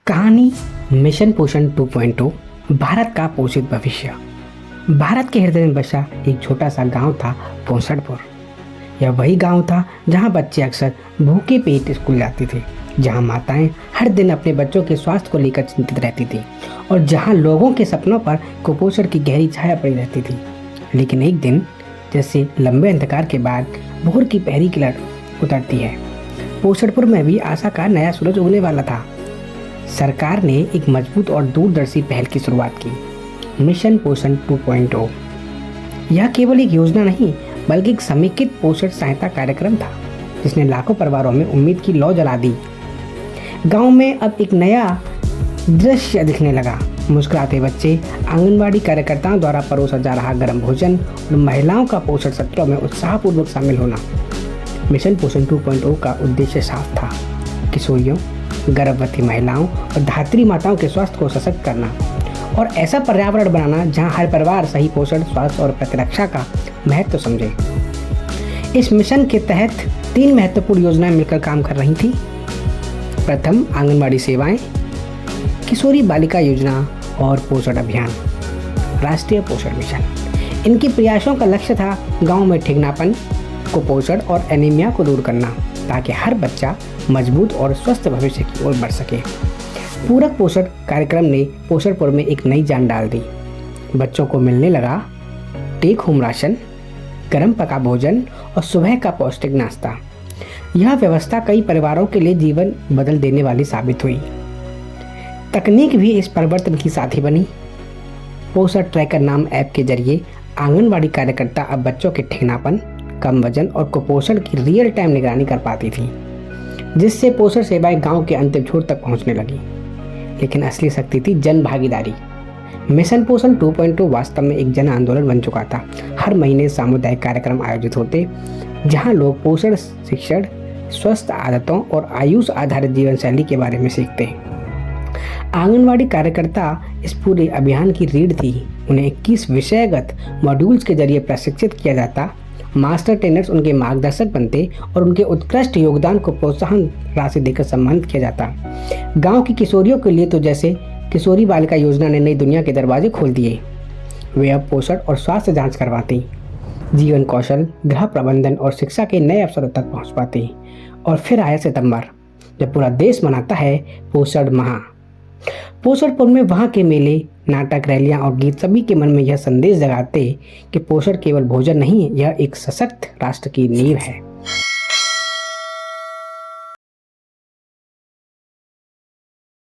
कहानी मिशन पोषण 2.0 भारत का पोषित भविष्य। भारत के हृदय में बसा एक छोटा सा गांव था पोषणपुर। यह वही गांव था जहां बच्चे अक्सर भूखे पेट स्कूल जाते थे, जहां माताएं हर दिन अपने बच्चों के स्वास्थ्य को लेकर चिंतित रहती थी और जहां लोगों के सपनों पर कुपोषण की गहरी छाया पड़ी रहती थी। लेकिन एक दिन जैसे लंबे अंधकार के बाद भोर की पहली किरण उतरती है, पोषणपुर में भी आशा का नया सूरज उगने वाला था। सरकार ने एक मजबूत और दूरदर्शी पहल की शुरुआत की, मिशन पोषण 2.0। यह केवल एक योजना नहीं बल्कि एक समेकित पोषण सहायता कार्यक्रम था जिसने लाखों परिवारों में उम्मीद की लौ जला दी। गांव में अब एक नया दृश्य दिखने लगा। मुस्कुराते बच्चे, आंगनबाड़ी कार्यकर्ताओं द्वारा परोसा जा रहा गर्म भोजन और महिलाओं का पोषण सत्रों में उत्साहपूर्वक शामिल होना। मिशन पोषण 2.0 का उद्देश्य साफ था, किशोरियों, गर्भवती महिलाओं और धात्री माताओं के स्वास्थ्य को सशक्त करना और ऐसा पर्यावरण बनाना जहां हर परिवार सही पोषण, स्वास्थ्य और प्रतिरक्षा का महत्व समझे। इस मिशन के तहत 3 महत्वपूर्ण योजनाएं मिलकर काम कर रही थी। प्रथम, आंगनबाड़ी सेवाएं, किशोरी बालिका योजना और पोषण अभियान, राष्ट्रीय पोषण मिशन। इनके प्रयासों का लक्ष्य था गांव में ठिगनापन, कुपोषण और एनीमिया को दूर करना ताकि हर बच्चा मजबूत और स्वस्थ भविष्य की ओर बढ़ सके। पूरक पोषण कार्यक्रम ने पोषणपुर में एक नई जान डाल दी। बच्चों को मिलने लगा टेक होम राशन, गर्म पका भोजन और सुबह का पौष्टिक नाश्ता। यह व्यवस्था कई परिवारों के लिए जीवन बदल देने वाली साबित हुई। तकनीक भी इस परिवर्तन की साथी बनी। पोषण ट्रैकर नाम ऐप के जरिए आंगनबाड़ी कार्यकर्ता अब बच्चों के ठिगनापन, कम वजन और कुपोषण की रियल टाइम निगरानी कर पाती थी, जिससे पोषण सेवाएं गांव के अंतिम छोर तक पहुंचने लगी। लेकिन असली शक्ति थी जन भागीदारी। मिशन पोषण 2.0 वास्तव में एक जन आंदोलन बन चुका था। हर महीने सामुदायिक कार्यक्रम आयोजित होते जहां लोग पोषण शिक्षण, स्वस्थ आदतों और आयुष आधारित जीवन शैली के बारे में सीखते। आंगनवाड़ी कार्यकर्ता इस पूरे अभियान की रीढ़ थी। उन्हें 21 विषयगत मॉड्यूल्स के जरिए प्रशिक्षित किया जाता। मास्टर ट्रेनर्स उनके मार्गदर्शक बनते और उनके उत्कृष्ट योगदान को प्रोत्साहन राशि देकर सम्मानित किया जाता। गांव की किशोरियों के लिए तो जैसे किशोरी बालिका योजना ने नई दुनिया के दरवाजे खोल दिए। वे अब पोषण और स्वास्थ्य जांच करवाती, जीवन कौशल, गृह प्रबंधन और शिक्षा के नए अवसरों तक पहुंच पाती। और फिर आया सितंबर, जब पूरा देश मनाता है पोषण माह। पोषणपुर में वहाँ के मेले, नाटक, रैलियां और गीत सभी के मन में यह संदेश जगाते कि पोषण केवल भोजन नहीं, यह एक सशक्त राष्ट्र की नींव है।